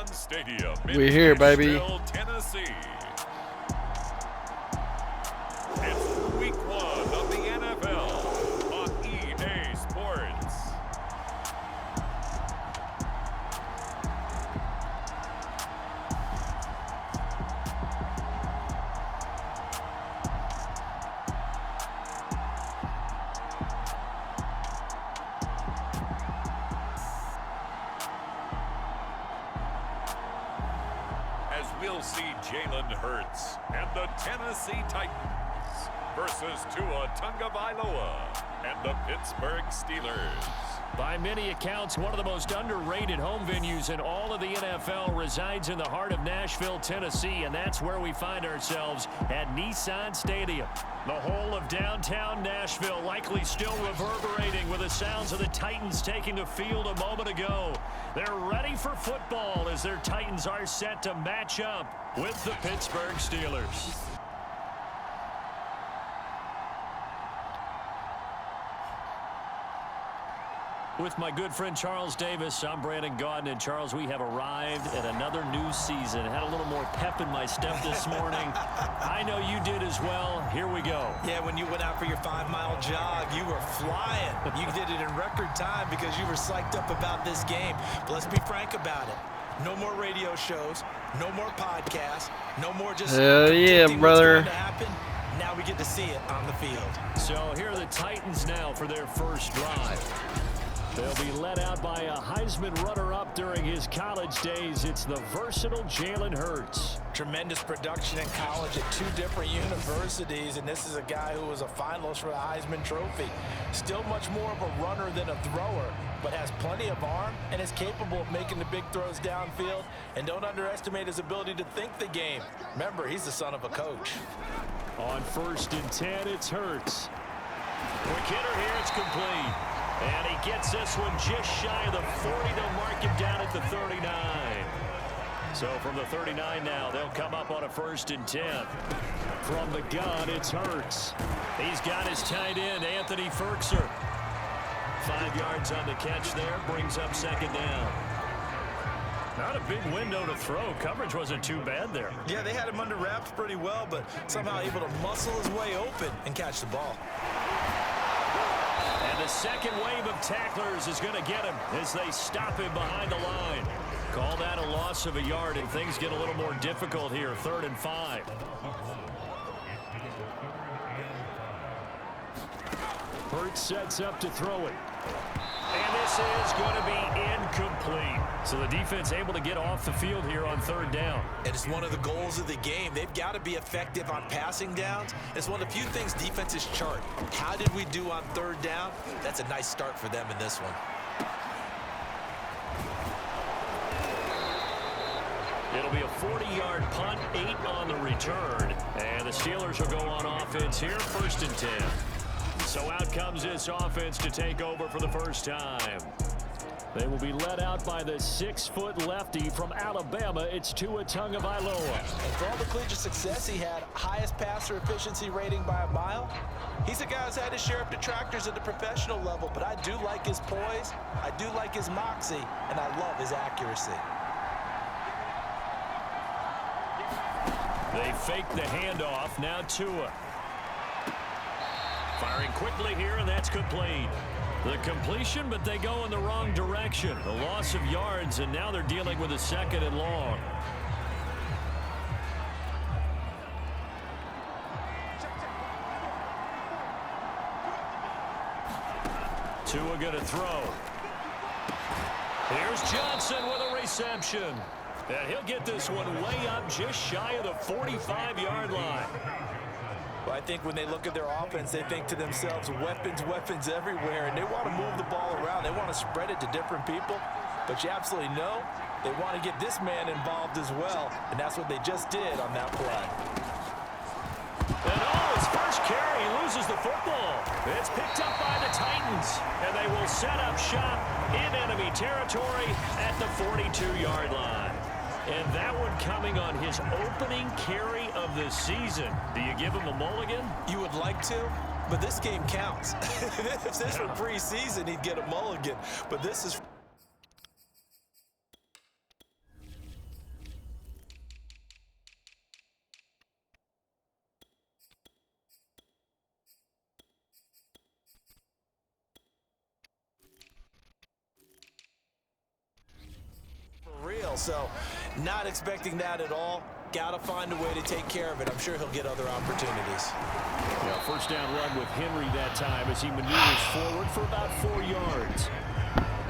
Nissan Stadium in We're here, baby. Nashville, Tennessee. It's week 1 of the NFL on EA Sports. As we'll see Jalen Hurts and the Tennessee Titans versus Tua Tagovailoa and the Pittsburgh Steelers. By many accounts, one of the most underrated home venues in all of the NFL resides in the heart of Nashville, Tennessee, and that's where we find ourselves at Nissan Stadium. The whole of downtown Nashville likely still reverberating with the sounds of the Titans taking the field a moment ago. They're ready for football as their Titans are set to match up with the Pittsburgh Steelers. With my good friend Charles Davis, I'm Brandon Gaudin. And Charles, we have arrived at another new season. Had a little more pep in my step this morning. I know you did as well. Here we go. Yeah, when you went out for your 5-mile jog, you were flying. You did it in record time because you were psyched up about this game. But let's be frank about it. No more radio shows, no more podcasts, no more just yeah, brother. What's going to happen. Now we get to see it on the field. So here are the Titans now for their first drive. They'll be led out by a Heisman runner-up during his college days. It's the versatile Jalen Hurts. Tremendous production in college at 2 different universities, and this is a guy who was a finalist for the Heisman Trophy. Still much more of a runner than a thrower, but has plenty of arm and is capable of making the big throws downfield. And don't underestimate his ability to think the game. Remember, he's the son of a coach. On 1st and 10, it's Hurts. Quick hitter here, it's complete. And he gets this one just shy of the 40. They'll mark him down at the 39. So from the 39 now, they'll come up on a 1st and 10. From the gun, it's Hurts. He's got his tight end, Anthony Ferkser. 5 yards on the catch there, brings up 2nd down. Not a big window to throw. Coverage wasn't too bad there. Yeah, they had him under wraps pretty well, but somehow able to muscle his way open and catch the ball. And the second wave of tacklers is going to get him as they stop him behind the line. Call that a loss of a yard, and things get a little more difficult here. 3rd and 5. Hurts sets up to throw it. And this is going to be incomplete. So the defense able to get off the field here on 3rd down. And it's one of the goals of the game. They've got to be effective on passing downs. It's one of the few things defenses chart. How did we do on 3rd down? That's a nice start for them in this one. It'll be a 40-yard punt, 8 on the return. And the Steelers will go on offense here, 1st and 10. So out comes this offense to take over for the first time. They will be led out by the 6-foot lefty from Alabama. It's Tua Tagovailoa. And for all the collegiate success he had, highest passer efficiency rating by a mile, he's a guy who's had his share of detractors at the professional level, but I do like his poise, I do like his moxie, and I love his accuracy. They fake the handoff. Now Tua. Firing quickly here, and that's complete. The completion, but they go in the wrong direction. A loss of yards, and now they're dealing with a 2nd and long. Tua going to throw. Here's Johnson with a reception. And he'll get this one way up just shy of the 45-yard line. Well, I think when they look at their offense, they think to themselves, weapons, weapons everywhere, and they want to move the ball around. They want to spread it to different people, but you absolutely know they want to get this man involved as well, and that's what they just did on that play. And his first carry, he loses the football. It's picked up by the Titans, and they will set up shop in enemy territory at the 42-yard line. And that one coming on his opening carry of the season. Do you give him a mulligan? You would like to, but this game counts. If this were preseason, he'd get a mulligan. But this is... well. So not expecting that at all. Got to find a way to take care of it. I'm sure he'll get other opportunities. Yeah, first down run with Henry that time as he maneuvers forward for about 4 yards.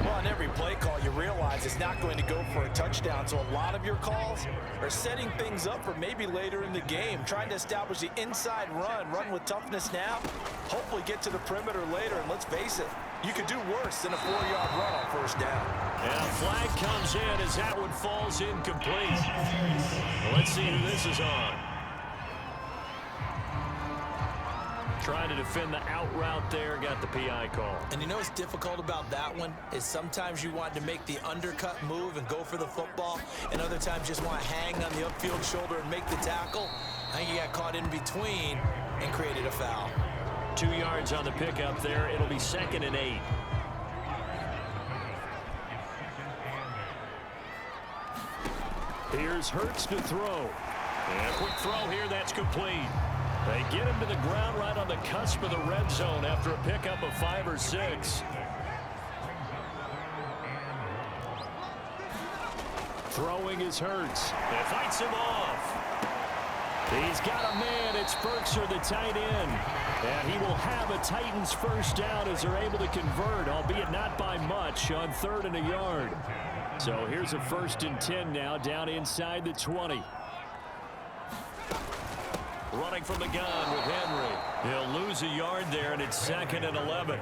Well, on every play call, you realize it's not going to go for a touchdown. So a lot of your calls are setting things up for maybe later in the game, trying to establish the inside run with toughness now, hopefully get to the perimeter later. And let's face it, you could do worse than a 4-yard run on first down. And a flag comes in as that one falls incomplete. Well, let's see who this is on. Trying to defend the out route there, got the PI call. And you know what's difficult about that one is sometimes you want to make the undercut move and go for the football, and other times just want to hang on the upfield shoulder and make the tackle. I think you got caught in between and created a foul. 2 yards on the pickup there. It'll be 2nd and 8. Here's Hurts to throw. And a quick throw here, that's complete. They get him to the ground right on the cusp of the red zone after a pickup of 5 or 6. Throwing is Hurts. It fights him off. He's got a man. It's Berkshire, the tight end. And he will have a Titans first down as they're able to convert, albeit not by much, on 3rd and a yard. So here's a 1st and 10 now, down inside the 20. Running from the gun with Henry. He'll lose a yard there, and it's 2nd and 11.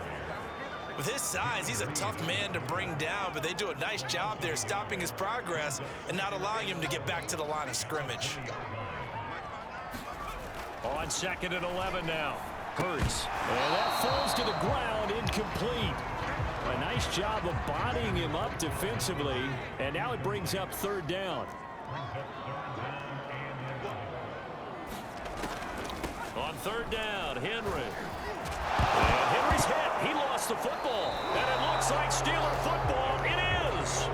With his size, he's a tough man to bring down, but they do a nice job there stopping his progress and not allowing him to get back to the line of scrimmage. On 2nd and 11 now. Hurts. And that falls to the ground, incomplete. A nice job of bodying him up defensively, and now it brings up 3rd down. On 3rd down, Henry. And Henry's hit. He lost the football. And it looks like Steeler football. It is.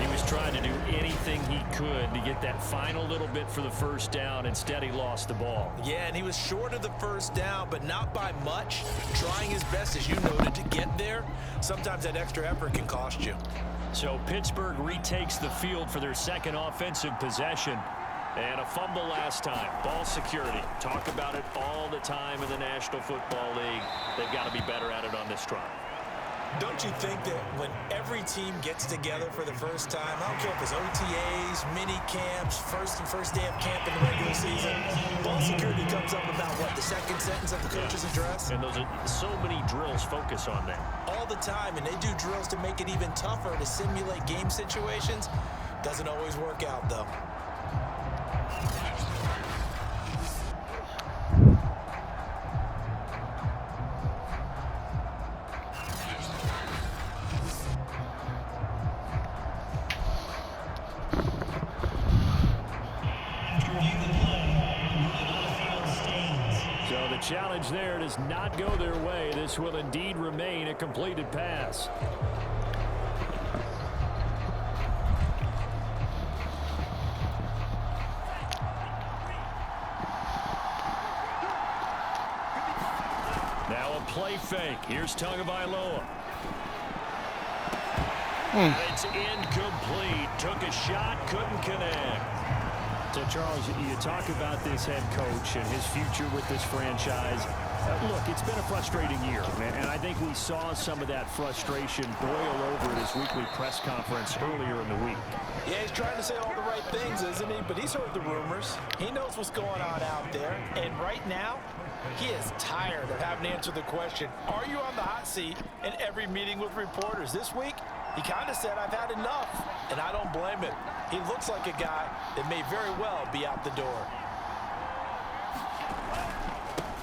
He was trying to do anything he could to get that final little bit for the first down. Instead, he lost the ball. Yeah, and he was short of the first down, but not by much. Trying his best, as you noted, to get there. Sometimes that extra effort can cost you. So Pittsburgh retakes the field for their 2nd offensive possession. And a fumble last time. Ball security. Talk about it all the time in the National Football League. They've got to be better at it on this drive. Don't you think that when every team gets together for the first time, I don't care if it's OTAs, mini camps, first day of camp in the regular season, ball security comes up about, what, the 2nd sentence of the coach's address? And those are so many drills focus on that. All the time, and they do drills to make it even tougher to simulate game situations. Doesn't always work out, though. Challenge there does not go their way. This will indeed remain a completed pass. Now a play fake. Here's Tagovailoa. It's incomplete. Took a shot, couldn't connect. So, Charles, you talk about this head coach and his future with this franchise. Look, it's been a frustrating year, and I think we saw some of that frustration boil over at his weekly press conference earlier in the week. Yeah, he's trying to say all the right things, isn't he? But he's heard the rumors. He knows what's going on out there. And right now, he is tired of having to answer the question, are you on the hot seat in every meeting with reporters? This week, he kind of said, I've had enough, and I don't blame him. He looks like a guy that may very well be out the door.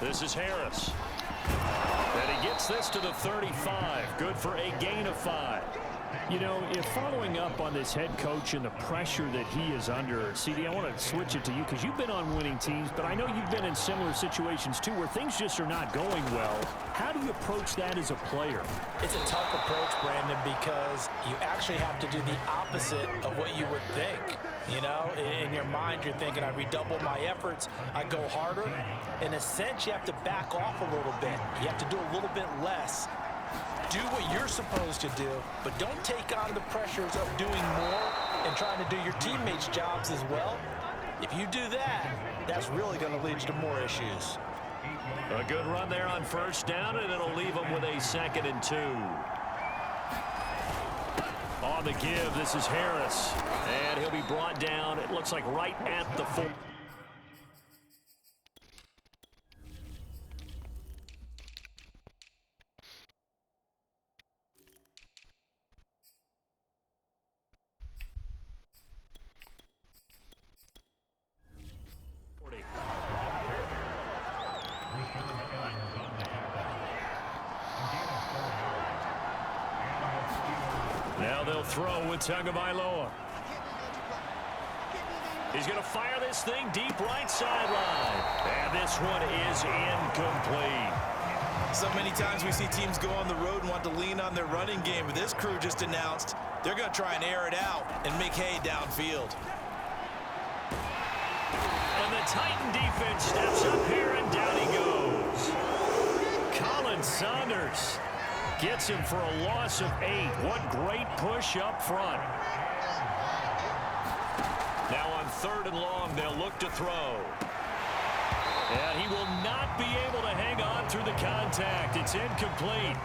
This is Harris. And he gets this to the 35. Good for a gain of 5. You know, if following up on this head coach and the pressure that he is under, CD, I want to switch it to you because you've been on winning teams, but I know you've been in similar situations too where things just are not going well. How do you approach that as a player? It's a tough approach, Brandon, because you actually have to do the opposite of what you would think. You know, in your mind, you're thinking, I redouble my efforts, I go harder. In a sense, you have to back off a little bit. You have to do a little bit less. Do what you're supposed to do, but don't take on the pressures of doing and trying to do your teammates' jobs as well. If you do that, that's really going to lead you to more issues. A good run there on first down, and it'll leave them with a 2nd and 2. On the give, this is Harris. And he'll be brought down, it looks like right at the 4. Now they'll throw with Tagovailoa. He's going to fire this thing deep right sideline. And this one is incomplete. So many times we see teams go on the road and want to lean on their running game, but this crew just announced they're going to try and air it out and make hay downfield. And the Titan defense steps up here, and down he goes. Colin Saunders gets him for a loss of 8. What great push up front. Now on 3rd and long, they'll look to throw. And he will not be able to hang on through the contact. It's incomplete.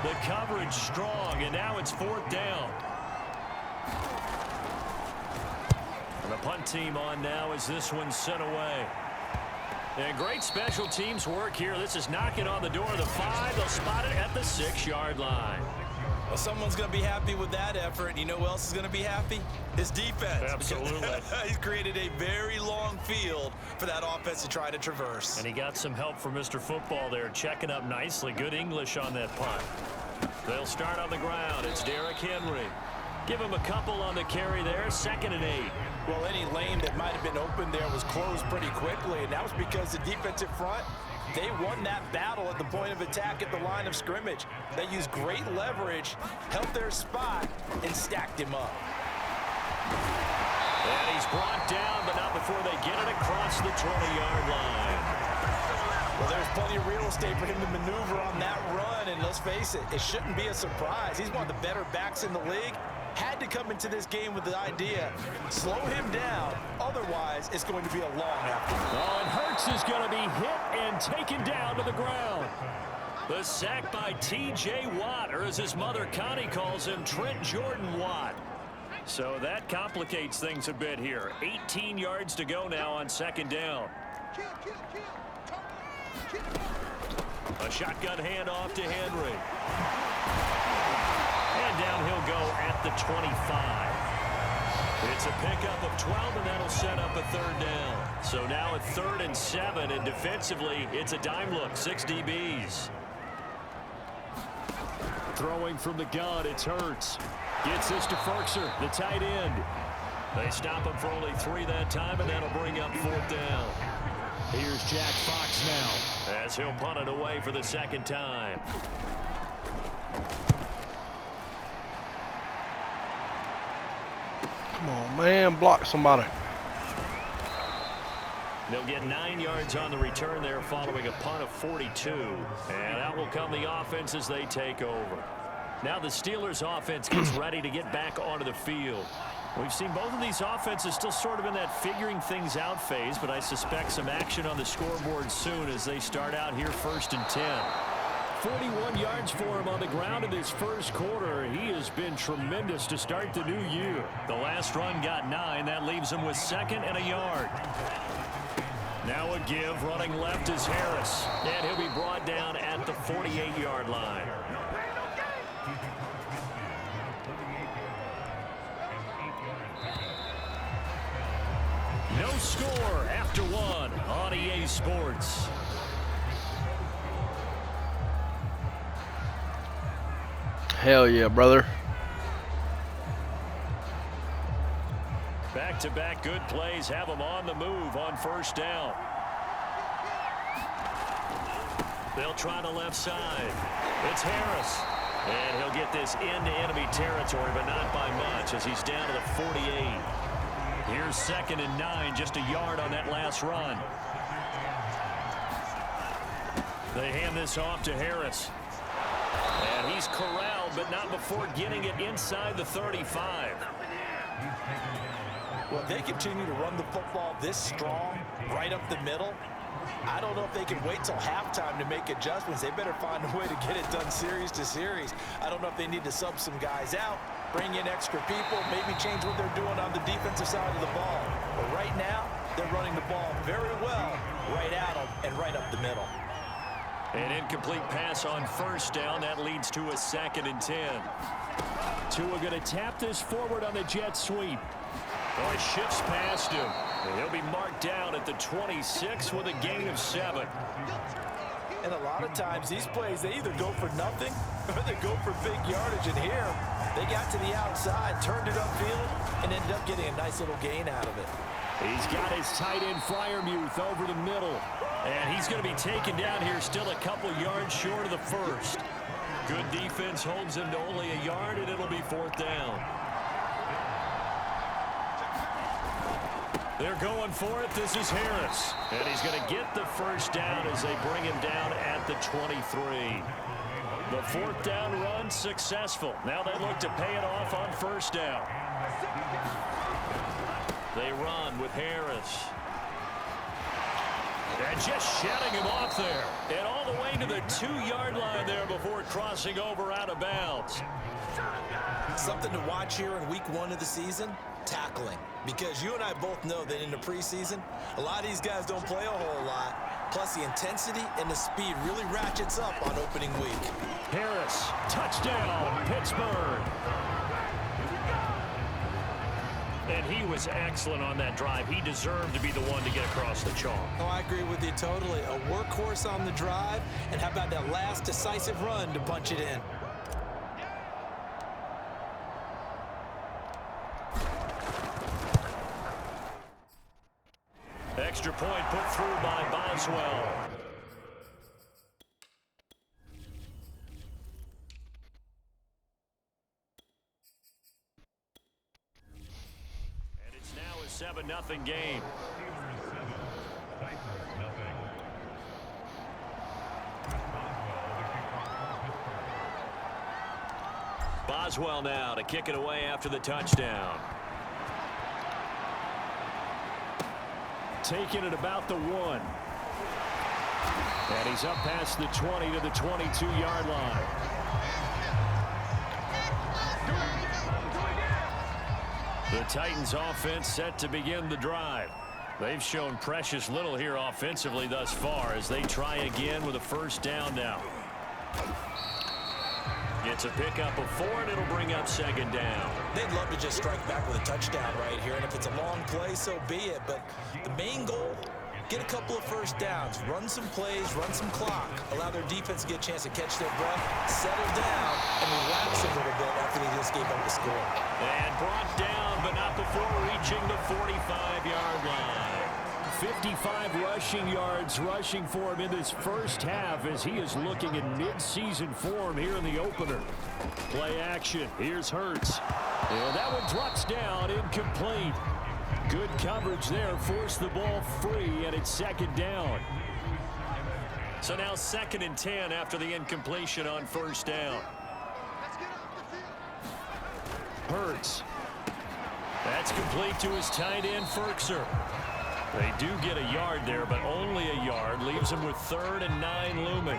The coverage strong, and now it's 4th down. And the punt team on now as this one's sent away. And great special teams work here. This is knocking on the door of the 5. They'll spot it at the 6-yard line. Well, someone's going to be happy with that effort. You know who else is going to be happy? His defense. Absolutely. He's created a very long field for that offense to try to traverse. And he got some help from Mr. Football there, checking up nicely. Good English on that punt. They'll start on the ground. It's Derrick Henry. Give him a couple on the carry there. 2nd and 8. Well, any lane that might have been open there was closed pretty quickly, and that was because the defensive front, they won that battle at the point of attack at the line of scrimmage. They used great leverage, held their spot, and stacked him up. And he's brought down, but not before they get it across the 20-yard line. Well, there's plenty of real estate for him to maneuver on that run, and let's face it, it shouldn't be a surprise. He's one of the better backs in the league. Had to come into this game with the idea, slow him down, otherwise it's going to be a long afternoon. Oh, and Hurts is going to be hit and taken down to the ground. The sack by T.J. Watt, or as his mother Connie calls him, Trent Jordan Watt. So that complicates things a bit here. 18 yards to go now on 2nd down. A shotgun handoff to Henry. And down he'll go at the 25. It's a pickup of 12, and that'll set up a 3rd down. So now at 3rd and 7, and defensively, it's a dime look, 6 DBs. Throwing from the gun, it's Hurts. Gets this to Ferkser, the tight end. They stop him for only 3 that time, and that'll bring up 4th down. Here's Jack Fox now, as he'll punt it away for the 2nd time. Come on, man, block somebody. They'll get 9 yards on the return there following a punt of 42. And out will come the offense as they take over. Now the Steelers offense gets ready to get back onto the field. We've seen both of these offenses still sort of in that figuring things out phase, but I suspect some action on the scoreboard soon as they start out here 1st and 10. 41 yards for him on the ground in this first quarter. He has been tremendous to start the new year. The last run got 9. That leaves him with 2nd and a yard. Now a give. Running left is Harris. And he'll be brought down at the 48-yard line. No score after 1 on EA Sports. Hell yeah, brother. Back-to-back good plays have them on the move on 1st down. They'll try the left side. It's Harris. And he'll get this into enemy territory, but not by much as he's down to the 48. Here's 2nd and 9, just a yard on that last run. They hand this off to Harris. And he's corralled, but not before getting it inside the 35. Well, if they continue to run the football this strong, right up the middle, I don't know if they can wait till halftime to make adjustments. They better find a way to get it done series to series. I don't know if they need to sub some guys out, bring in extra people, maybe change what they're doing on the defensive side of the ball. But right now, they're running the ball very well right at them and right up the middle. An incomplete pass on first down. That leads to a 2nd and 10. Tua going to tap this forward on the jet sweep. Oh, he shifts past him. And he'll be marked down at the 26 with a gain of 7. And a lot of times, these plays, they either go for nothing or they go for big yardage. And here, they got to the outside, turned it upfield, and ended up getting a nice little gain out of it. He's got his tight end Freiermuth over the middle. And he's going to be taken down here still a couple yards short of the first. Good defense holds him to only a yard, and it'll be 4th down. They're going for it. This is Harris. And he's going to get the first down as they bring him down at the 23. The 4th down run successful. Now they look to pay it off on first down. They run with Harris. And just shutting him off there. And all the way to the 2-yard line there before crossing over out of bounds. Something to watch here in week 1 of the season, tackling. Because you and I both know that in the preseason, a lot of these guys don't play a whole lot. Plus the intensity and the speed really ratchets up on opening week. Harris, touchdown, Pittsburgh. And he was excellent on that drive. He deserved to be the one to get across the chalk. Oh, I agree with you totally. A workhorse on the drive, and how about that last decisive run to punch it in? Extra point put through by Boswell. And it's now a 7-0 game. Boswell now to kick it away after the touchdown. Taking it about the 1. And he's up past the 20 to the 22-yard line. The Titans offense set to begin the drive. They've shown precious little here offensively thus far as they try again with a first down now. Gets a pickup of 4, and it'll bring up 2nd down. They'd love to just strike back with a touchdown right here, and if it's a long play, so be it. But the main goal, get a couple of first downs, run some plays, run some clock, allow their defense to get a chance to catch their breath, settle down, and relax a little bit after they just gave up the score. And brought down, but not before reaching the 45-yard line. 55 rushing yards rushing for him in this first half as he is looking in mid-season form here in the opener. Play action. Here's Hurts. And that one drops down, incomplete. Good coverage there. Forced the ball free, and it's 2nd down. So now 2nd and 10 after the incompletion on first down. Hurts. That's complete to his tight end, Ferkser. They do get a yard there, but only a yard. Leaves him with 3rd and 9 looming.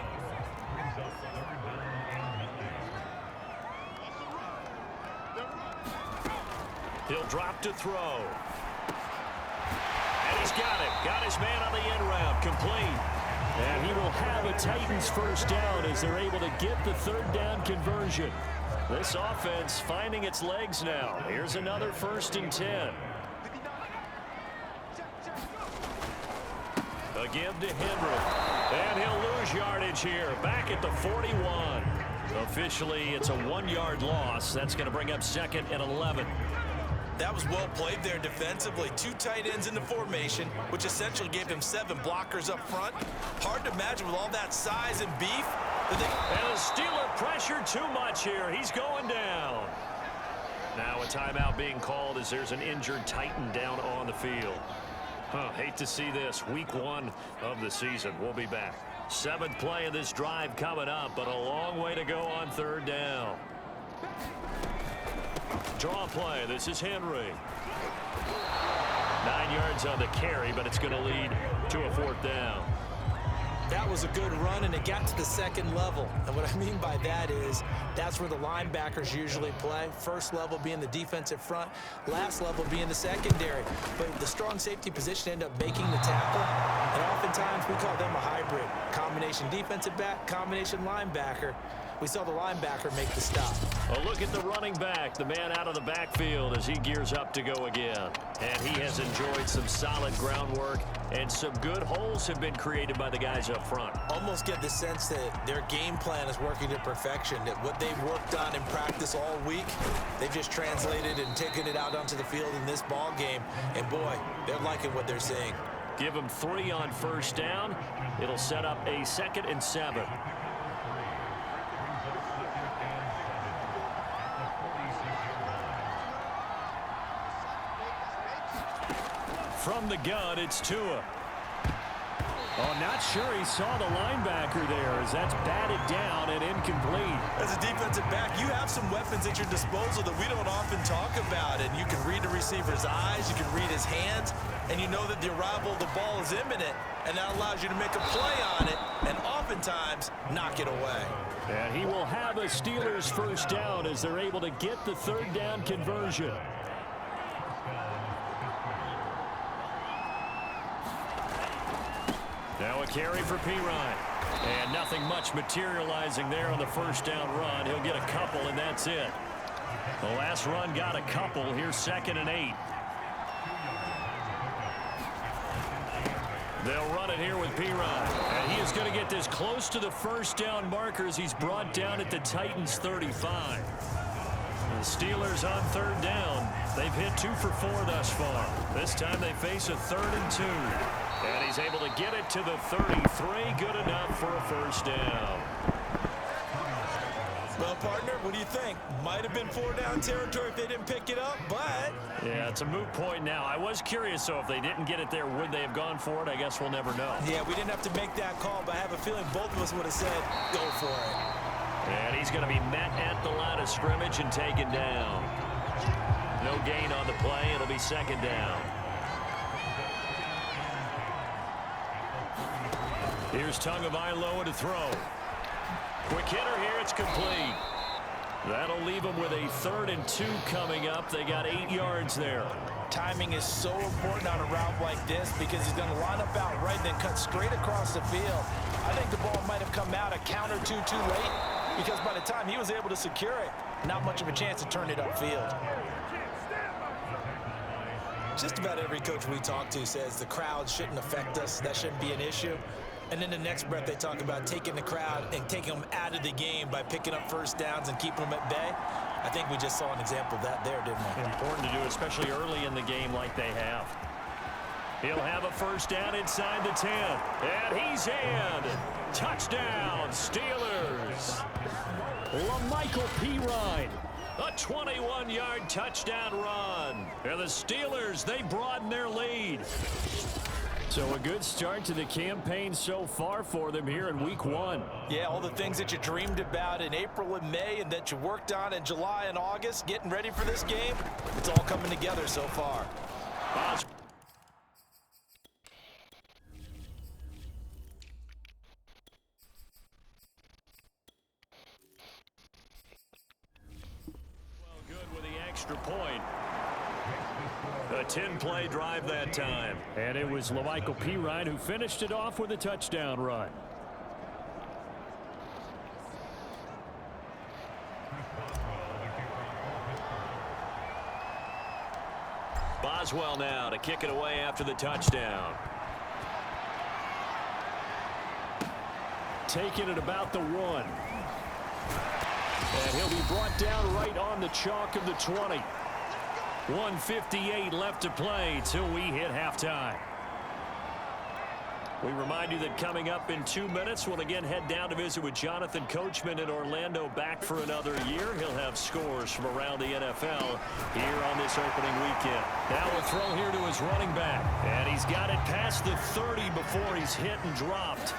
He'll drop to throw. And he's got it. Got his man on the end route. Complete. And he will have a Titans first down as they're able to get the 3rd down conversion. This offense finding its legs now. Here's another 1st and 10. A give to Henry. And he'll lose yardage here. Back at the 41. Officially, it's a 1-yard loss. That's going to bring up 2nd and 11. That was well played there defensively. 2 tight ends in the formation, which essentially gave him 7 blockers up front. Hard to imagine with all that size and beef. And the Steeler pressure too much here. He's going down. Now a timeout being called as there's an injured Titan down on the field. Hate to see this. Week 1 of the season. We'll be back. 7th play of this drive coming up, but a long way to go on 3rd down. Draw play. This is Henry. 9 yards on the carry, but it's going to lead to a 4th down. That was a good run, and it got to the second level. And what I mean by that is that's where the linebackers usually play. First level being the defensive front, last level being the secondary. But the strong safety position ended up making the tackle, and oftentimes we call them a hybrid. Combination defensive back, combination linebacker. We saw the linebacker make the stop. A look at the running back, the man out of the backfield as he gears up to go again. And he has enjoyed some solid groundwork, and some good holes have been created by the guys up front. Almost get the sense that their game plan is working to perfection, that what they've worked on in practice all week, they've just translated and taken it out onto the field in this ball game. And boy, they're liking what they're seeing. Give them 3 on 1st down. It'll set up a 2nd and 7. From the gun, it's Tua. Oh, not sure he saw the linebacker there as that's batted down and incomplete. As a defensive back, you have some weapons at your disposal that we don't often talk about. And you can read the receiver's eyes, you can read his hands, and you know that the arrival of the ball is imminent, and that allows you to make a play on it and oftentimes knock it away. And he will have a Steelers 1st down as they're able to get the 3rd down conversion. Now a carry for Pirine. And nothing much materializing there on the 1st down run. He'll get a couple, and that's it. The last run got a couple. Here's 2nd and 8. They'll run it here with Pirine. And he is going to get this close to the 1st down markers. He's brought down at the Titans 35. The Steelers on 3rd down. They've hit 2 for 4 thus far. This time they face a 3rd and 2. And he's able to get it to the 33. Good enough for a 1st down. Well, partner, what do you think? Might have been 4-down territory if they didn't pick it up, but... Yeah, it's a moot point now. I was curious, so if they didn't get it there, would they have gone for it? I guess we'll never know. Yeah, we didn't have to make that call, but I have a feeling both of us would have said, go for it. And he's going to be met at the line of scrimmage and taken down. No gain on the play. It'll be 2nd down. Here's Tagovailoa to throw. Quick hitter here. It's complete. That'll leave them with a 3rd and 2 coming up. They got 8 yards there. Timing is so important on a route like this because he's going to line up out right and then cut straight across the field. I think the ball might have come out a count or two too late because by the time he was able to secure it, not much of a chance to turn it upfield. Just about every coach we talk to says the crowd shouldn't affect us. That shouldn't be an issue. And then the next breath they talk about taking the crowd and taking them out of the game by picking up 1st downs and keeping them at bay. I think we just saw an example of that there, didn't we? Important to do, especially early in the game like they have. He'll have a 1st down inside the 10. And he's in. Touchdown, Steelers. LaMichael Pirine. A 21-yard touchdown run. And the Steelers, they broaden their lead. So a good start to the campaign so far for them here in week 1. Yeah, all the things that you dreamed about in April and May and that you worked on in July and August, getting ready for this game, it's all coming together so far. Well, good with the extra point. A 10-play drive that time. And it was LaMichael Pirine who finished it off with a touchdown run. Boswell now to kick it away after the touchdown. Taking it about the 1. And he'll be brought down right on the chalk of the 20. 1:58 left to play till we hit halftime. We remind you that coming up in 2 minutes, we'll again head down to visit with Jonathan Coachman in Orlando, back for another year. He'll have scores from around the NFL here on this opening weekend. Now a throw here to his running back. And he's got it past the 30 before he's hit and dropped.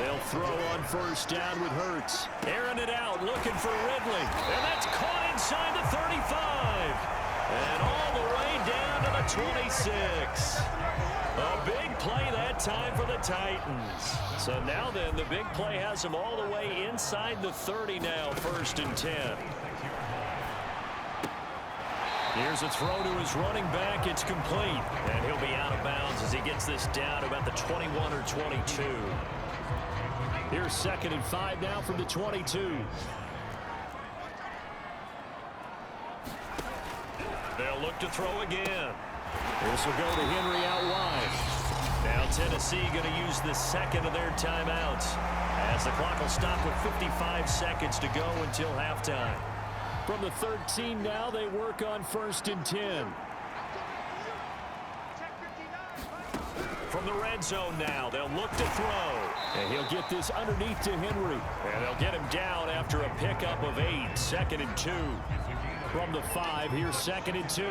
They'll throw on first down with Hurts. Airing it out, looking for Ridley. And that's caught inside the 35. And all the way down to the 26. A big play that time for the Titans. So now then, the big play has them all the way inside the 30 now, 1st and 10. Here's a throw to his running back. It's complete. And he'll be out of bounds as he gets this down about the 21 or 22. Here's 2nd and 5 now from the 22. They'll look to throw again. This will go to Henry out wide. Now Tennessee going to use the second of their timeouts as the clock will stop with 55 seconds to go until halftime. From the 13 now, they work on 1st and 10. From the red zone now, they'll look to throw. And he'll get this underneath to Henry. And they'll get him down after a pickup of 8. 2nd and 2. From the 5, here's 2nd and 2.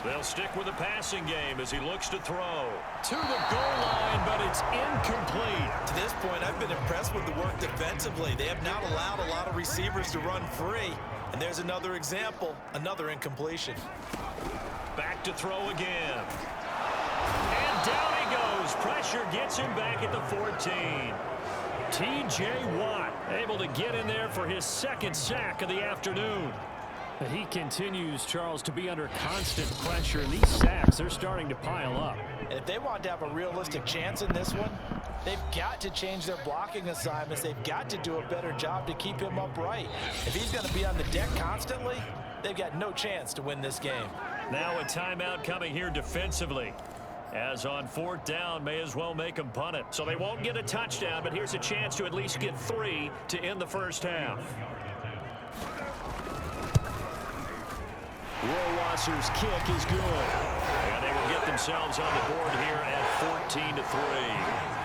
They'll stick with the passing game as he looks to throw. To the goal line, but it's incomplete. To this point, I've been impressed with the work defensively. They have not allowed a lot of receivers to run free. And there's another example, another incompletion. Back to throw again. And down he goes. Pressure gets him back at the 14. T.J. Watt able to get in there for his 2nd sack of the afternoon. And he continues, Charles, to be under constant pressure. And these sacks, they're starting to pile up. And if they want to have a realistic chance in this one, they've got to change their blocking assignments. They've got to do a better job to keep him upright. If he's going to be on the deck constantly, they've got no chance to win this game. Now a timeout coming here defensively. As on 4th down, may as well make them punt it. So they won't get a touchdown, but here's a chance to at least get 3 to end the first half. Rohrwasser's kick is good. And they will get themselves on the board here at 14-3.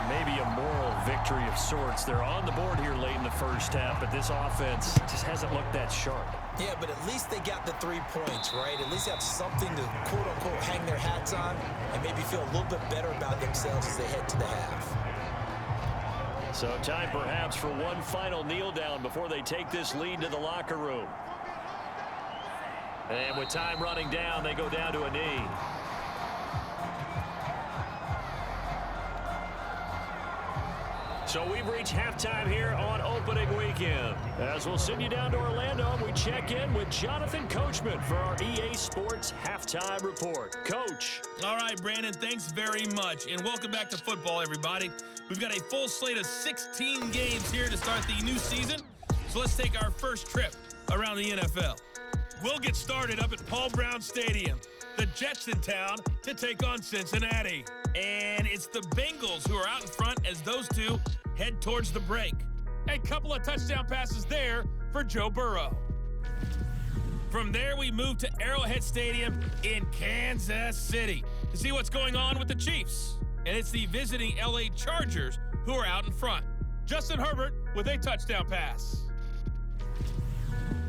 Maybe a moral victory of sorts. They're on the board here late in the first half, but this offense just hasn't looked that sharp. Yeah, but at least they got the 3 points, right? At least have something to, quote-unquote, hang their hats on and maybe feel a little bit better about themselves as they head to the half. So time perhaps for one final kneel down before they take this lead to the locker room. And with time running down, they go down to a knee. So we've reached halftime here on opening weekend. As we'll send you down to Orlando, we check in with Jonathan Coachman for our EA Sports Halftime Report. Coach. All right, Brandon, thanks very much. And welcome back to football, everybody. We've got a full slate of 16 games here to start the new season. So let's take our first trip around the NFL. We'll get started up at Paul Brown Stadium. The Jets in town to take on Cincinnati. And it's the Bengals who are out in front as those two head towards the break. A couple of touchdown passes there for Joe Burrow. From there, we move to Arrowhead Stadium in Kansas City to see what's going on with the Chiefs. And it's the visiting LA Chargers who are out in front. Justin Herbert with a touchdown pass.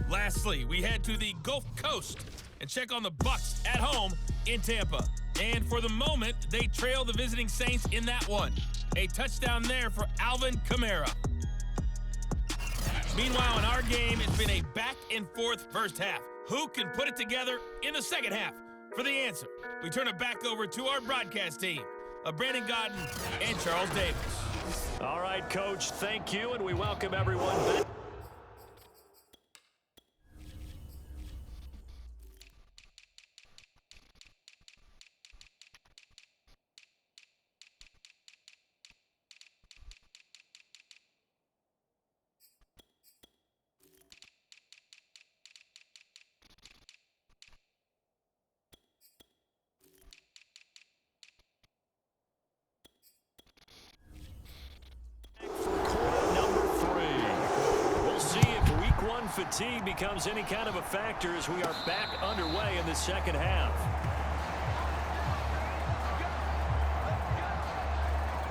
Lastly, we head to the Gulf Coast and check on the Bucs at home in Tampa. And for the moment, they trail the visiting Saints in that one. A touchdown there for Alvin Kamara. Meanwhile, in our game, it's been a back-and-forth first half. Who can put it together in the second half? For the answer, we turn it back over to our broadcast team of Brandon Godden and Charles Davis. All right, Coach, thank you, and we welcome everyone back. Fatigue becomes any kind of a factor as we are back underway in the second half.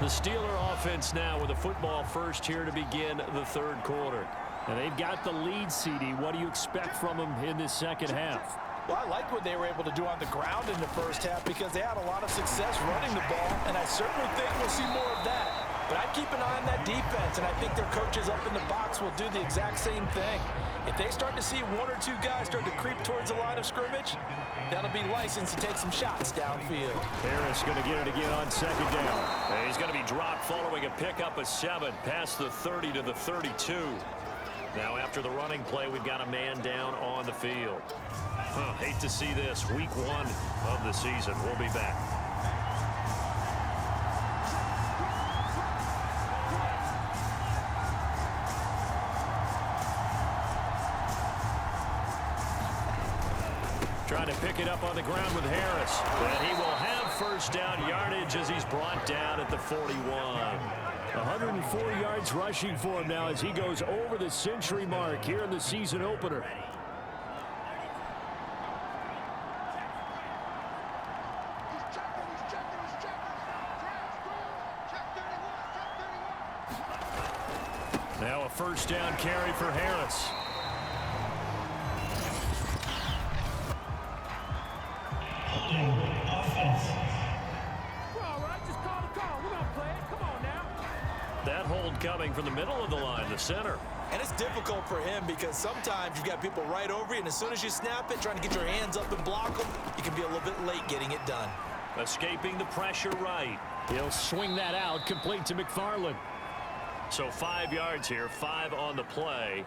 The Steeler offense now with a football first here to begin the third quarter. And they've got the lead, CD. What do you expect from them in this second half? Well, I like what they were able to do on the ground in the first half because they had a lot of success running the ball, and I certainly think we'll see more of that. But I'd keep an eye on that defense, and I think their coaches up in the box will do the exact same thing. If they start to see one or two guys start to creep towards the line of scrimmage, that'll be licensed to take some shots downfield. Harris going to get it again on second down. And he's going to be dropped following a pickup of 7 past the 30 to the 32. Now after the running play, we've got a man down on the field. Hate to see this. Week 1 of the season. We'll be back. Trying to pick it up on the ground with Harris. And he will have first down yardage as he's brought down at the 41. 104 yards rushing for him now as he goes over the century mark here in the season opener. Now a first down carry for Harris. That hold coming from the middle of the line, the center. And it's difficult for him because sometimes you've got people right over you, and as soon as you snap it, trying to get your hands up and block them, you can be a little bit late getting it done. Escaping the pressure right. He'll swing that out, complete to McFarland. So 5 yards here, 5 on the play.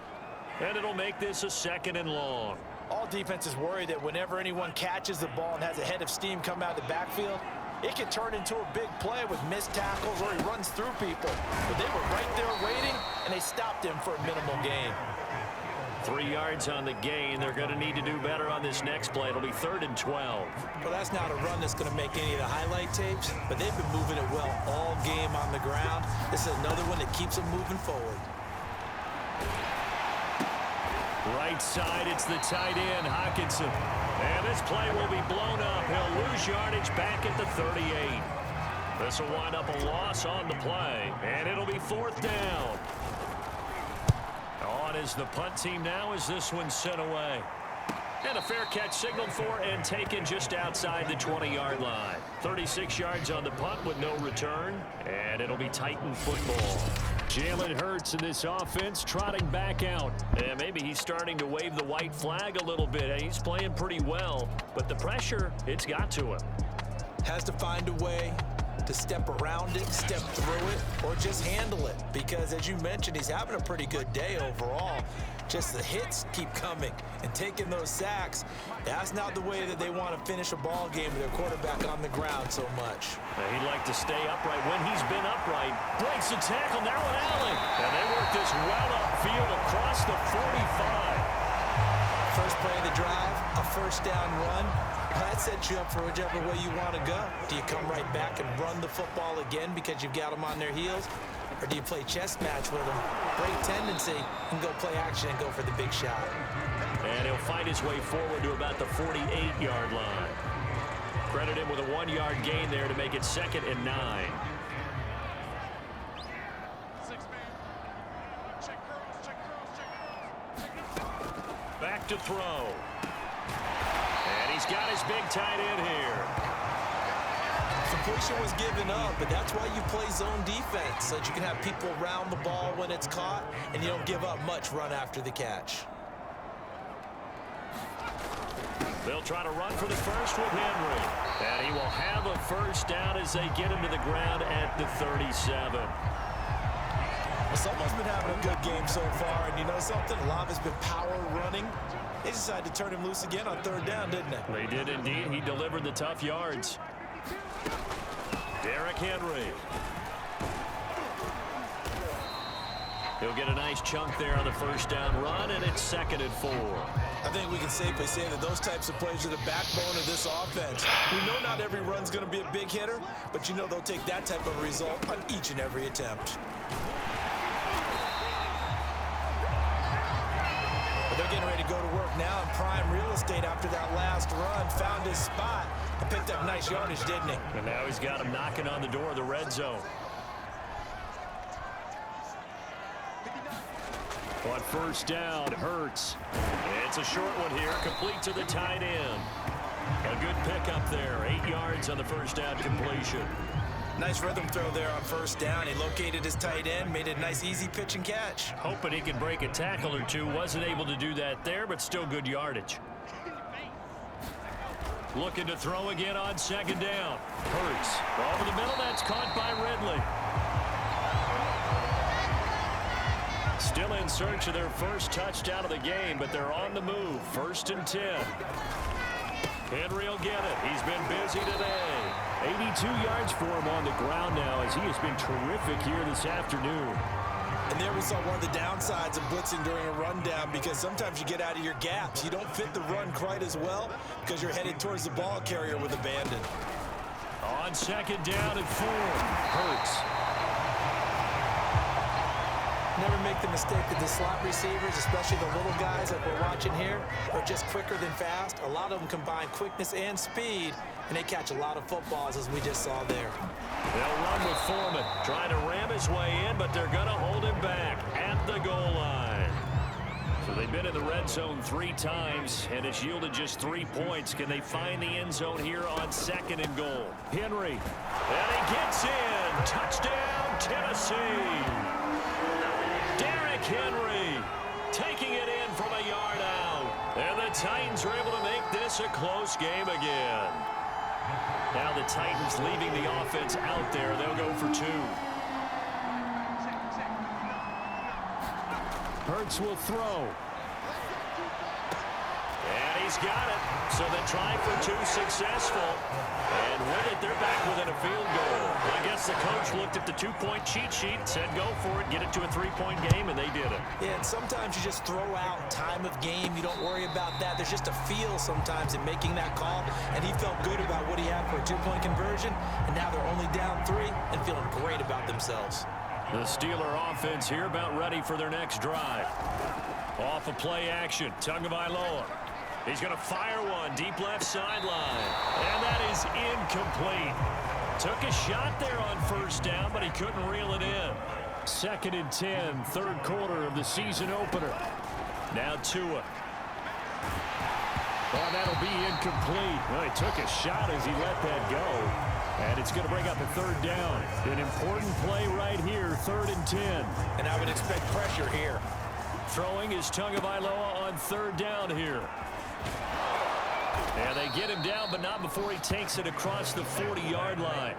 And it'll make this a 2nd and long. All defenses worry that whenever anyone catches the ball and has a head of steam come out of the backfield, it can turn into a big play with missed tackles or he runs through people. But they were right there waiting, and they stopped him for a minimal gain. 3 yards on the gain. They're going to need to do better on this next play. It'll be 3rd and 12. Well, that's not a run that's going to make any of the highlight tapes, but they've been moving it well all game on the ground. This is another one that keeps them moving forward. Right side, it's the tight end, Hockenson. And this play will be blown up. He'll lose yardage back at the 38. This will wind up a loss on the play, and it'll be 4th down. On is the punt team now as this one's sent away. And a fair catch signaled for and taken just outside the 20-yard line. 36 yards on the punt with no return, and it'll be Titan football. Jalen Hurts in this offense trotting back out. And maybe he's starting to wave the white flag a little bit. He's playing pretty well, but the pressure, it's got to him. Has to find a way to step around it, step through it, or just handle it. Because as you mentioned, he's having a pretty good day overall. Just the hits keep coming and taking those sacks. That's not the way that they want to finish a ball game with their quarterback on the ground so much. He'd like to stay upright when he's been upright. Breaks the tackle, now an alley. And they work this well upfield across the 45. First play of the drive, a first down run. That sets you up for whichever way you want to go. Do you come right back and run the football again because you've got them on their heels? Or do you play chess match with them, break tendency, and go play action and go for the big shot? And he'll find his way forward to about the 48-yard line. Credit him with a 1-yard gain there to make it 2nd and 9. Back to throw. And he's got his big tight end here. Completion was given up, but that's why you play zone defense, so that you can have people around the ball when it's caught, and you don't give up much run after the catch. They'll try to run for the first with Henry. And he will have a first down as they get him to the ground at the 37. Well, someone's been having a good game so far, and you know something? A lot of it's been power running. They decided to turn him loose again on 3rd down, didn't they? They did indeed. He delivered the tough yards. Derrick Henry. He'll get a nice chunk there on the first down run, and it's 2nd and 4. I think we can safely say that those types of plays are the backbone of this offense. We know not every run's going to be a big hitter, but you know they'll take that type of result on each and every attempt. But they're getting ready to go to work now in prime real estate after that last run. Found his spot and picked up nice yardage, didn't he? And now he's got him knocking on the door of the red zone. On first down, Hurts. It's a short one here, complete to the tight end. A good pickup there, 8 yards on the first down completion. Nice rhythm throw there on first down. He located his tight end, made it a nice easy pitch and catch. Hoping he can break a tackle or two. Wasn't able to do that there, but still good yardage. Looking to throw again on second down. Hurts over the middle. That's caught by Ridley. Still in search of their first touchdown of the game, but they're on the move. 1st and 10. Henry will get it. He's been busy today. 82 yards for him on the ground now as he has been terrific here this afternoon. And there we saw one of the downsides of blitzing during a rundown, because sometimes you get out of your gaps. You don't fit the run quite as well because you're headed towards the ball carrier with abandon. On second down and 4. Hurts. Never make the mistake that the slot receivers, especially the little guys like we're watching here, are just quicker than fast. A lot of them combine quickness and speed, and they catch a lot of footballs, as we just saw there. They'll run with Foreman, trying to ram his way in, but they're going to hold him back at the goal line. So they've been in the red zone 3 times, and it's yielded just 3 points. Can they find the end zone here on 2nd and goal? Henry, and he gets in. Touchdown, Tennessee. Henry taking it in from a yard out. And the Titans are able to make this a close game again. Now the Titans leaving the offense out there. They'll go for 2. Hurts will throw. And he's got it. So they try for 2 successful. And with it, they're back within a field goal. I guess the coach looked at the 2-point cheat sheet, said go for it, get it to a 3-point game, and they did it. Yeah, and sometimes you just throw out time of game. You don't worry about that. There's just a feel sometimes in making that call, and he felt good about what he had for a 2-point conversion, and now they're only down 3 and feeling great about themselves. The Steeler offense here about ready for their next drive. Off of play action, Tagovailoa. He's going to fire one deep left sideline. And that is incomplete. Took a shot there on first down, but he couldn't reel it in. 2nd and 10, 3rd quarter of the season opener. Now Tua. Oh, that'll be incomplete. Well, he took a shot as he let that go. And it's going to bring up a 3rd down. An important play right here, 3rd and 10. And I would expect pressure here. Throwing is Tagovailoa on 3rd down here. And they get him down, but not before he takes it across the 40-yard line.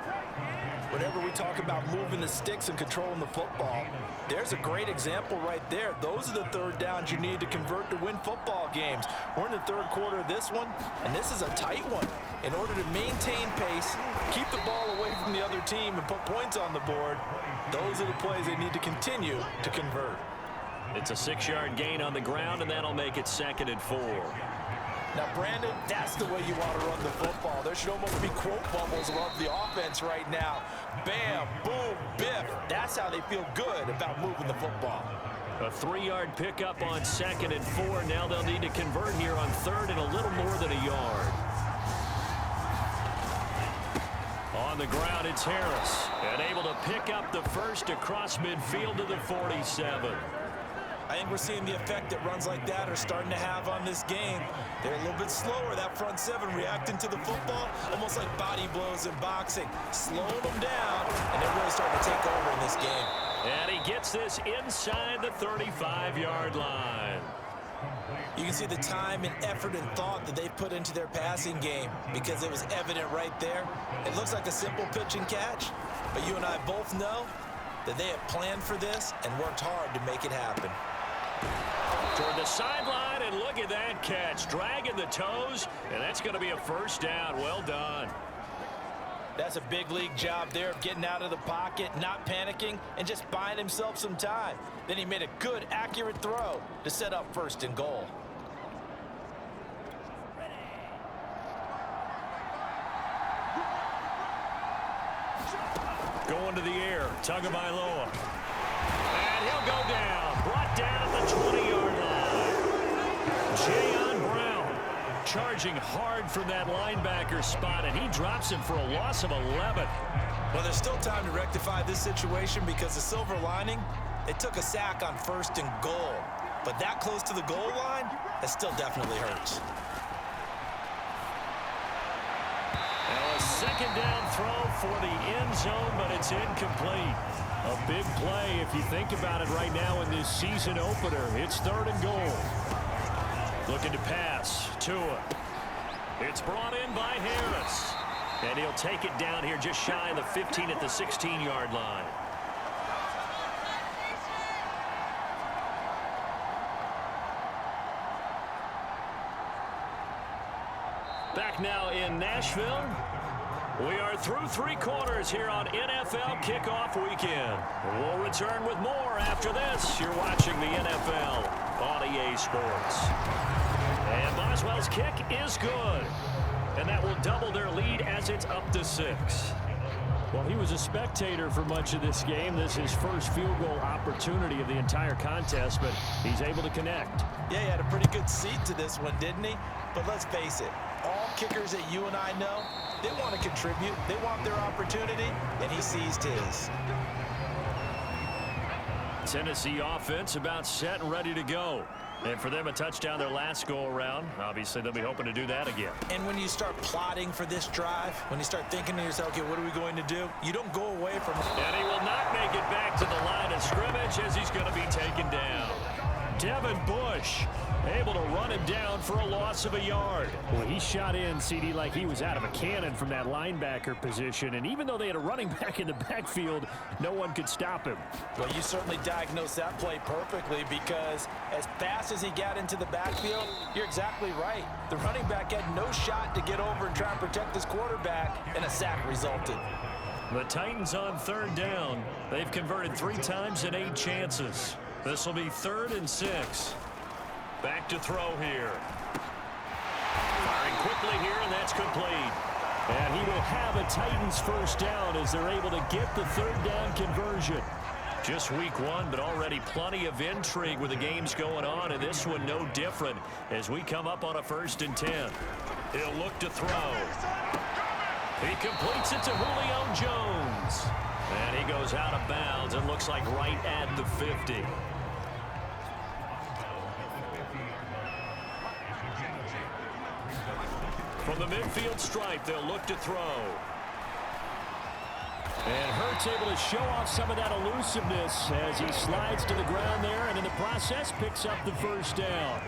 Whenever we talk about moving the sticks and controlling the football, there's a great example right there. Those are the 3rd downs you need to convert to win football games. We're in the 3rd quarter of this one, and this is a tight one. In order to maintain pace, keep the ball away from the other team, and put points on the board, those are the plays they need to continue to convert. It's a 6-yard gain on the ground, and that'll make it 2nd and 4. Now, Brandon, that's the way you want to run the football. There should almost be quote bubbles above the offense right now. Bam, boom, biff. That's how they feel good about moving the football. A 3-yard pickup on 2nd and 4. Now they'll need to convert here on 3rd and a little more than a yard. On the ground, it's Harris. And able to pick up the first across midfield to the 47. I think we're seeing the effect that runs like that are starting to have on this game. They're a little bit slower, that front 7, reacting to the football, almost like body blows in boxing, slowing them down, and they're really starting to take over in this game. And he gets this inside the 35-yard line. You can see the time and effort and thought that they've put into their passing game, because it was evident right there. It looks like a simple pitch and catch, but you and I both know that they have planned for this and worked hard to make it happen. Toward the sideline, and look at that catch. Dragging the toes, and that's going to be a 1st down. Well done. That's a big league job there of getting out of the pocket, not panicking, and just buying himself some time. Then he made a good, accurate throw to set up 1st and goal. Going to the air, Tagovailoa. And he'll go down. Brought down at the 20-yard line. Jayon Brown charging hard from that linebacker spot, and he drops him for a loss of 11. Well, there's still time to rectify this situation, because the silver lining, They took a sack on 1st and goal, but that close to the goal line, that still definitely hurts. Now a second down throw for the end zone, but it's incomplete. A big play if you think about it right now in this season opener. It's 3rd and goal. Looking to pass. Tua. It's brought in by Harris. And he'll take it down here just shy of the 15 at the 16-yard line. Back now in Nashville. We are through 3 quarters here on NFL Kickoff Weekend. We'll return with more after this. You're watching the NFL on EA Sports. And Boswell's kick is good. And that will double their lead as it's up to 6. Well, he was a spectator for much of this game. This is his first field goal opportunity of the entire contest, but he's able to connect. Yeah, he had a pretty good seat to this one, didn't he? But let's face it, all kickers that you and I know, they want to contribute. They want their opportunity, and he seized his. Tennessee offense about set and ready to go. And for them, a touchdown their last go-around. Obviously, they'll be hoping to do that again. And when you start plotting for this drive, when you start thinking to yourself, okay, what are we going to do? You don't go away from it. And he will not make it back to the line of scrimmage as he's going to be taken down. Devin Bush able to run him down for a loss of a yard. Well, he shot in, CD, like he was out of a cannon from that linebacker position. And even though they had a running back in the backfield, no one could stop him. Well, you certainly diagnosed that play perfectly because as fast as he got into the backfield, you're exactly right. The running back had no shot to get over and try and protect his quarterback, and a sack resulted. The Titans on 3rd down. They've converted 3 times in 8 chances. This will be 3rd and 6. Back to throw here. Firing quickly here, and that's complete. And he will have a Titans first down as they're able to get the 3rd down conversion. Just week 1, but already plenty of intrigue with the games going on, and this one no different as we come up on a 1st and 10. He'll look to throw. He completes it to Julio Jones. And he goes out of bounds. It looks like right at the 50. From the midfield stripe, they'll look to throw. And Hurts able to show off some of that elusiveness as he slides to the ground there, and in the process picks up the first down.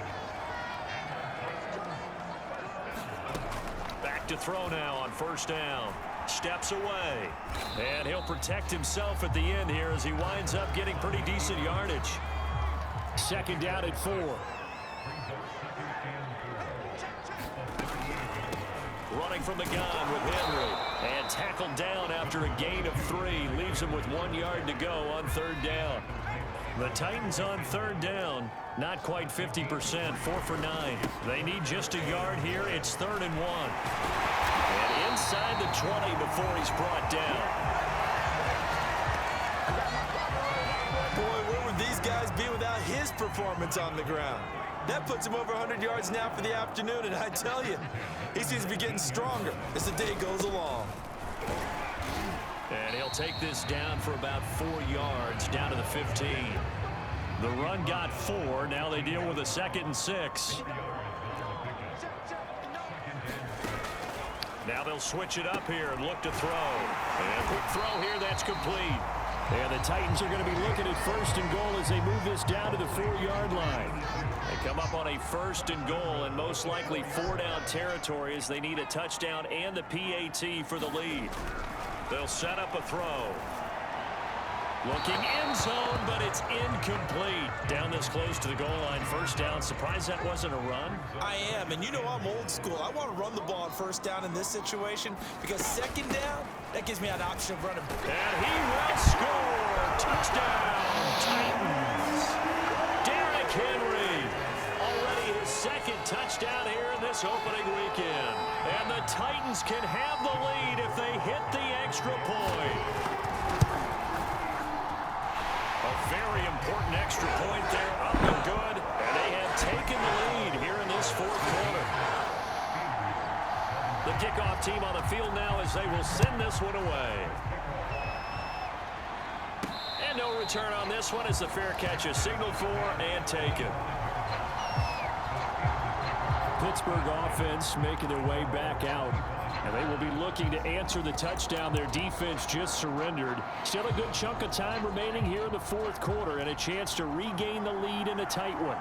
Back to throw now on 1st down. Steps away. And he'll protect himself at the end here as he winds up getting pretty decent yardage. 2nd down at 4. Running from the gun with Henry. And tackled down after a gain of 3. Leaves him with 1 yard to go on 3rd down. The Titans on 3rd down. Not quite 50%. 4 for 9. They need just a yard here. It's 3rd and 1. And inside the 20 before he's brought down. Boy, where would these guys be without his performance on the ground? That puts him over 100 yards now for the afternoon, and I tell you, he seems to be getting stronger as the day goes along. And he'll take this down for about 4 yards, down to the 15. The run got 4. Now they deal with a 2nd and 6. Now they'll switch it up here and look to throw. And a quick throw here, that's complete. And the Titans are going to be looking at 1st and goal as they move this down to the 4-yard line. They come up on a 1st and goal and most likely 4-down territory as they need a touchdown and the PAT for the lead. They'll set up a throw. Looking end zone, but it's incomplete. Down this close to the goal line, 1st down. Surprised that wasn't a run? I am, and you know I'm old school. I want to run the ball on 1st down in this situation because 2nd down, that gives me an option of running. And he will score. Touchdown, Titans. Derrick Henry. Already his 2nd touchdown here in this opening weekend. And the Titans can have the lead if they hit the extra point. A very important extra point there, up and good, and they have taken the lead here in this 4th quarter. The kickoff team on the field now as they will send this one away. And no No return on this one as the fair catch is signaled for and taken. Pittsburgh offense making their way back out. And they will be looking to answer the touchdown their defense just surrendered. Still a good chunk of time remaining here in the fourth quarter and a chance to regain the lead in a tight one.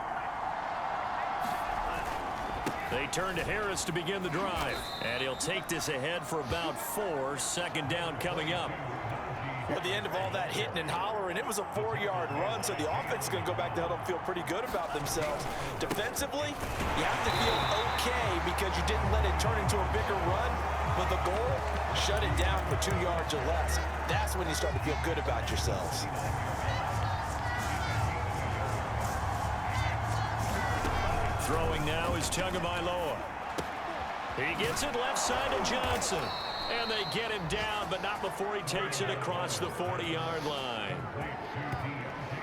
They turn to Harris to begin the drive. And he'll take this ahead for about 4. Second down coming up. At the end of all that hitting and hollering, it was a 4-yard run, so the offense is going to go back to huddle and feel pretty good about themselves. Defensively, you have to feel okay because you didn't let it turn into a bigger run, but the goal, shut it down for 2 yards or less. That's when you start to feel good about yourselves. Throwing now is Tagovailoa. He gets it left side to Johnson. And they get him down, but not before he takes it across the 40-yard line.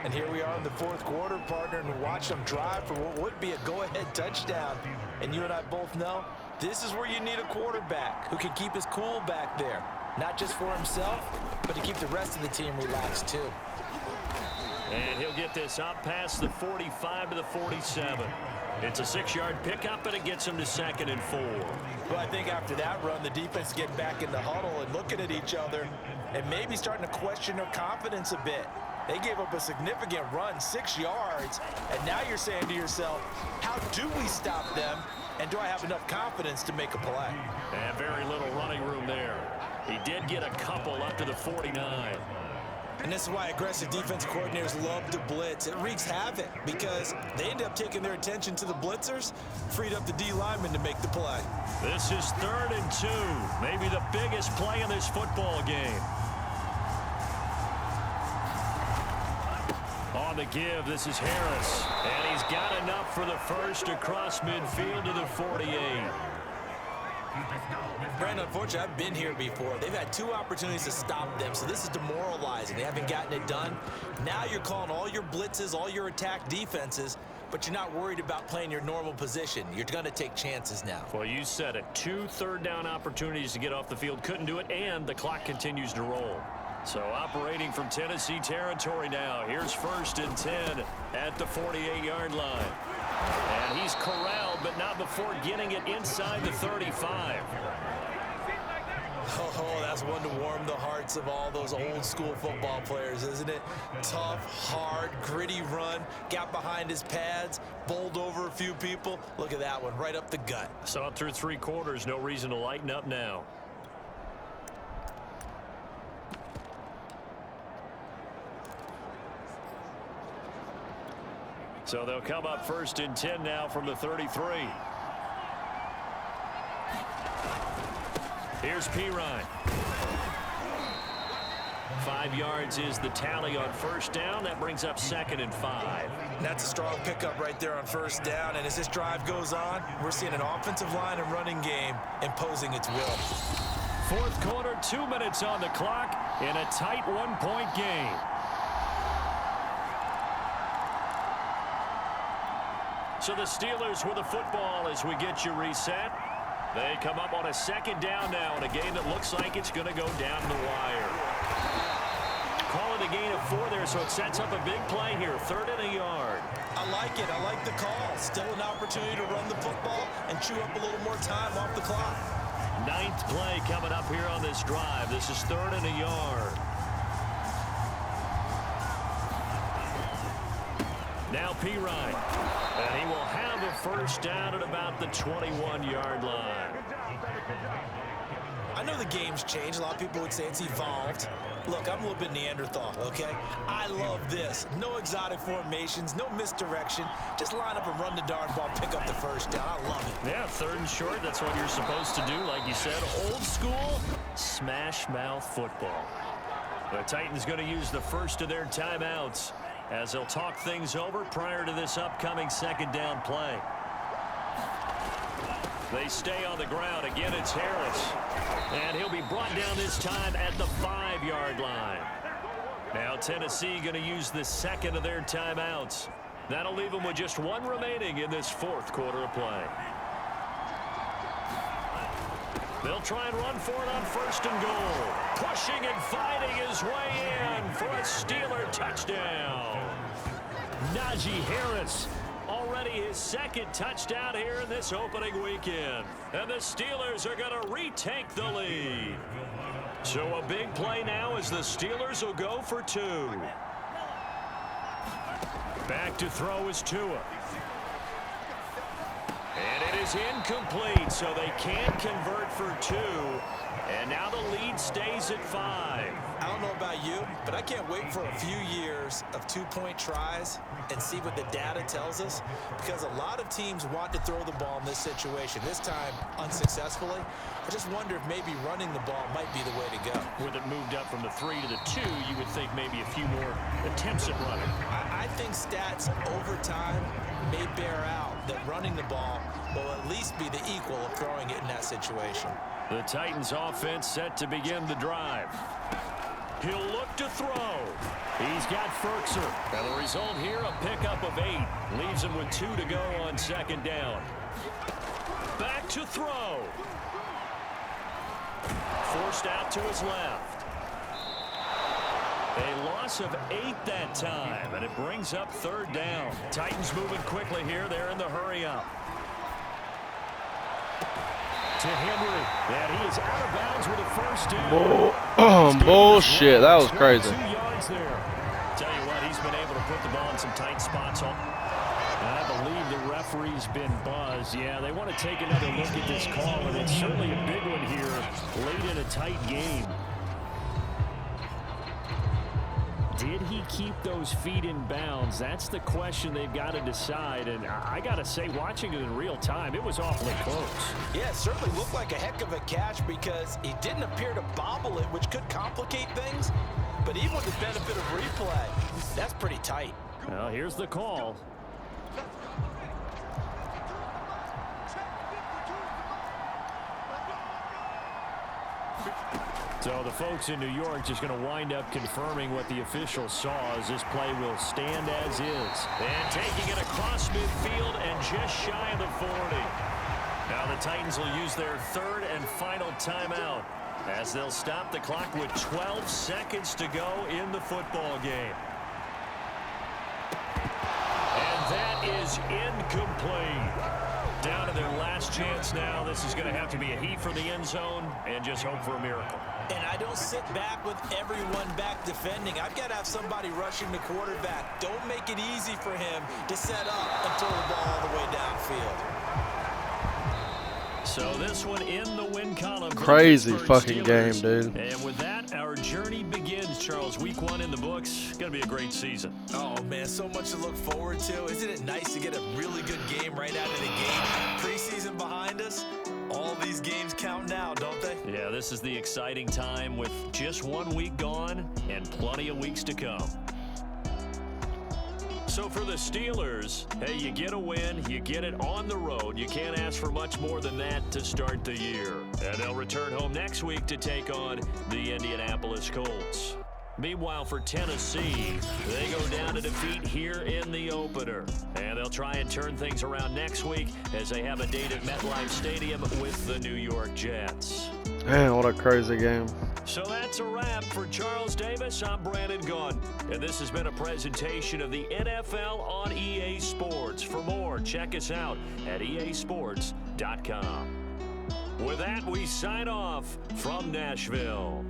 And here we are in the fourth quarter, partner, and watch them drive for what would be a go-ahead touchdown. And you and I both know this is where you need a quarterback who can keep his cool back there. Not just for himself, but to keep the rest of the team relaxed too. And he'll get this up past the 45 to the 47. It's a 6-yard pickup, and it gets him to 2nd and 4. Well, I think after that run, the defense getting back in the huddle and looking at each other and maybe starting to question their confidence a bit. They gave up a significant run, 6 yards, and now you're saying to yourself, how do we stop them, and do I have enough confidence to make a play? And very little running room there. He did get a couple up to the 49. And this is why aggressive defensive coordinators love to blitz. It wreaks havoc because they end up taking their attention to the blitzers, freed up the D lineman to make the play. This is 3rd and 2, maybe the biggest play in this football game. On the give, this is Harris. And he's got enough for the first across midfield to the 48. Brandon, unfortunately, I've been here before. They've had 2 opportunities to stop them, so this is demoralizing. They haven't gotten it done. Now you're calling all your blitzes, all your attack defenses, but you're not worried about playing your normal position. You're going to take chances now. Well, you said it. 2 third-down opportunities to get off the field. Couldn't do it, and the clock continues to roll. So operating from Tennessee territory now. Here's 1st and 10 at the 48-yard line. And he's corralled, but not before getting it inside the 35. Oh, that's one to warm the hearts of all those old school football players, isn't it? Tough, hard, gritty run, got behind his pads, bowled over a few people. Look at that one, right up the gut. Saw it through 3 quarters, no reason to lighten up now. So they'll come up 1st and 10 now from the 33. Here's Pirine. 5 yards is the tally on 1st down. That brings up 2nd and 5. That's a strong pickup right there on 1st down. And as this drive goes on, we're seeing an offensive line and running game imposing its will. Fourth quarter, 2 minutes on the clock in a tight 1-point game. So the Steelers with the football as we get you reset. They come up on a 2nd down now in a game that looks like it's going to go down the wire. Call it a gain of 4 there, so it sets up a big play here. 3rd and a yard. I like it. I like the call. Still an opportunity to run the football and chew up a little more time off the clock. 9th play coming up here on this drive. This is 3rd and a yard. Now Pirine. And he will have a 1st down at about the 21-yard line. I know the game's changed. A lot of people would say it's evolved. Look, I'm a little bit Neanderthal, okay? I love this. No exotic formations, no misdirection. Just line up and run the darn ball, pick up the 1st down. I love it. Yeah, 3rd and short. That's what you're supposed to do. Like you said, old school smash mouth football. The Titans going to use the first of their timeouts as they'll talk things over prior to this upcoming 2nd down play. They stay on the ground. Again, it's Harris. And he'll be brought down this time at the 5-yard line. Now Tennessee going to use the 2nd of their timeouts. That'll leave them with just 1 remaining in this 4th quarter of play. They'll try and run for it on 1st and goal. Pushing and fighting his way in for a Steeler touchdown. Najee Harris, already his 2nd touchdown here in this opening weekend. And the Steelers are going to retake the lead. So a big play now as the Steelers will go for 2. Back to throw is Tua. And it is incomplete, so they can't convert for 2. And now the lead stays at 5. I don't know about you, but I can't wait for a few years of 2-point tries and see what the data tells us, because a lot of teams want to throw the ball in this situation, this time unsuccessfully. I just wonder if maybe running the ball might be the way to go. With it moved up from the 3 to the 2, you would think maybe a few more attempts at running. I think stats over time may bear out that running the ball will at least be the equal of throwing it in that situation. The Titans offense set to begin the drive. He'll look to throw. He's got Ferkser. And the result here, a pickup of 8. Leaves him with 2 to go on 2nd down. Back to throw. Forced out to his left. A loss of 8 that time, and it brings up 3rd down. Titans moving quickly here. They're in the hurry up. To Henry, and he is out of bounds with a 1st down. Bullshit, that was crazy. 2 yards there. Tell you what, he's been able to put the ball in some tight spots. And I believe the referee's been buzzed. Yeah, they want to take another look at this call, and it's certainly a big one here late in a tight game. Did he keep those feet in bounds? That's the question they've got to decide. And I got to say, watching it in real time, it was awfully close. Yeah, it certainly looked like a heck of a catch because he didn't appear to bobble it, which could complicate things. But even with the benefit of replay, that's pretty tight. Well, here's the call. So the folks in New York just going to wind up confirming what the officials saw as this play will stand as is. And taking it across midfield and just shy of the 40. Now the Titans will use their 3rd and final timeout as they'll stop the clock with 12 seconds to go in the football game. And that is incomplete. Down to their last chance now. This is going to have to be a heat for the end zone and just hope for a miracle. And I don't sit back with everyone back defending. I've got to have somebody rushing the quarterback. Don't make it easy for him to set up and throw the ball all the way downfield. So this one in the win column. Crazy fucking game, dude. And with that, our journey begins, Charles. Week 1 in the books. Going to be a great season. Oh, man, so much to look forward to. Isn't it nice to get a really good game right out of the gate? Preseason behind us. All these games count now, don't they? Yeah, this is the exciting time with just 1 week gone and plenty of weeks to come. So for the Steelers, hey, you get a win, you get it on the road. You can't ask for much more than that to start the year. And they'll return home next week to take on the Indianapolis Colts. Meanwhile, for Tennessee, they go down to defeat here in the opener. And they'll try and turn things around next week as they have a date at MetLife Stadium with the New York Jets. Man, what a crazy game. So that's a wrap for Charles Davis. I'm Brandon Gunn. And this has been a presentation of the NFL on EA Sports. For more, check us out at easports.com. With that, we sign off from Nashville.